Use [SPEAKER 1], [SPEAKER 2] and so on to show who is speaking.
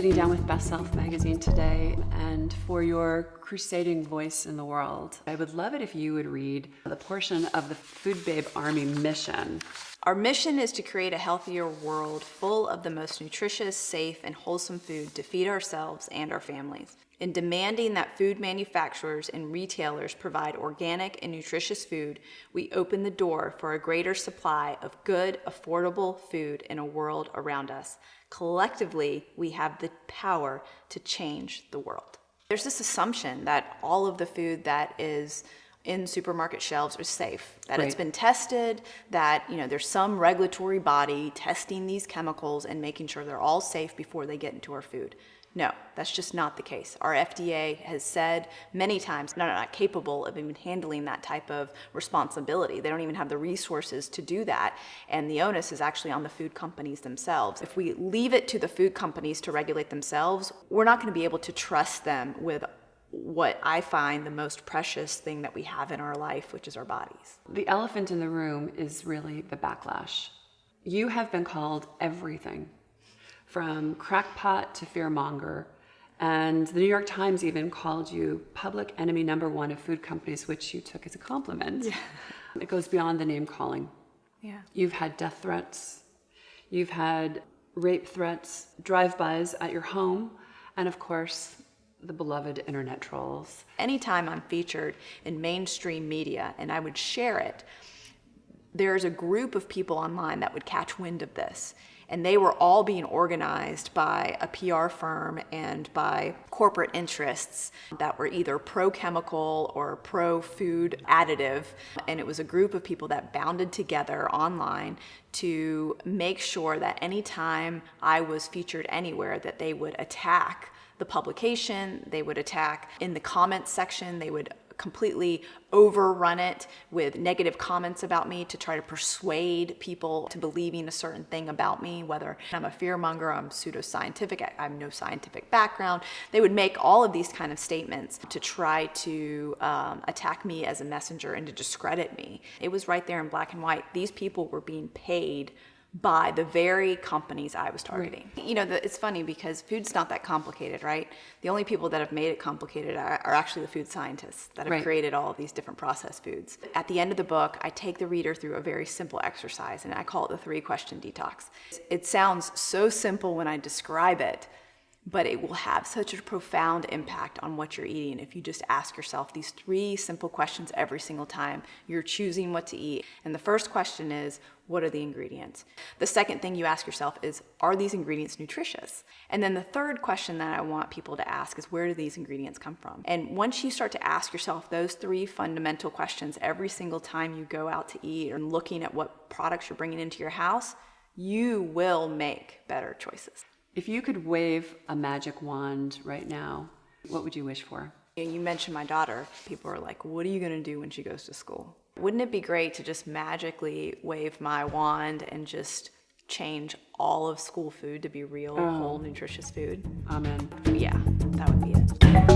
[SPEAKER 1] sitting down with Best Self magazine today, and for your crusading voice in the world, I would love it if you would read the portion of the Food Babe Army mission.
[SPEAKER 2] Our mission is to create a healthier world full of the most nutritious, safe, and wholesome food to feed ourselves and our families. In demanding that food manufacturers and retailers provide organic and nutritious food, we open the door for a greater supply of good, affordable food in a world around us. Collectively, we have the power to change the world. There's this assumption that all of the food that is in supermarket shelves is safe, that
[SPEAKER 1] Right.
[SPEAKER 2] It's been tested, that there's some regulatory body testing these chemicals and making sure they're all safe before they get into our food. No, that's just not the case. Our FDA has said many times they're not capable of even handling that type of responsibility. They don't even have the resources to do that, and the onus is actually on the food companies themselves. If we leave it to the food companies to regulate themselves, we're not going to be able to trust them with what I find the most precious thing that we have in our life, which is our bodies.
[SPEAKER 1] The elephant in the room is really the backlash. You have been called everything, from crackpot to fearmonger, and the New York Times even called you public enemy number one of food companies, which you took as a compliment. Yeah. It goes beyond the name calling.
[SPEAKER 2] Yeah.
[SPEAKER 1] You've had death threats, you've had rape threats, drive-bys at your home, and of course, the beloved internet trolls.
[SPEAKER 2] Anytime I'm featured in mainstream media and I would share it, there's a group of people online that would catch wind of this. And they were all being organized by a PR firm and by corporate interests that were either pro-chemical or pro-food additive. And it was a group of people that bounded together online to make sure that anytime I was featured anywhere, that they would attack the publication, they would attack in the comments section, they would completely overrun it with negative comments about me to try to persuade people to believing a certain thing about me, whether I'm a fearmonger, I'm pseudoscientific, I have no scientific background. They would make all of these kind of statements to try to attack me as a messenger and to discredit me. It was right there in black and white. These people were being paid by the very companies I was targeting. Right. It's funny because food's not that complicated, right? The only people that have made it complicated are actually the food scientists that have
[SPEAKER 1] Right.
[SPEAKER 2] created all of these different processed foods. At the end of the book, I take the reader through a very simple exercise, and I call it the 3-question detox. It sounds so simple when I describe it, but it will have such a profound impact on what you're eating if you just ask yourself these 3 simple questions every single time you're choosing what to eat. And the first question is, what are the ingredients? The second thing you ask yourself is, are these ingredients nutritious? And then the third question that I want people to ask is, where do these ingredients come from? And once you start to ask yourself those 3 fundamental questions every single time you go out to eat and looking at what products you're bringing into your house, you will make better choices.
[SPEAKER 1] If you could wave a magic wand right now, what would you wish for?
[SPEAKER 2] You mentioned my daughter. People are like, what are you going to do when she goes to school? Wouldn't it be great to just magically wave my wand and just change all of school food to be real, whole, nutritious food?
[SPEAKER 1] Amen.
[SPEAKER 2] Yeah, that would be it.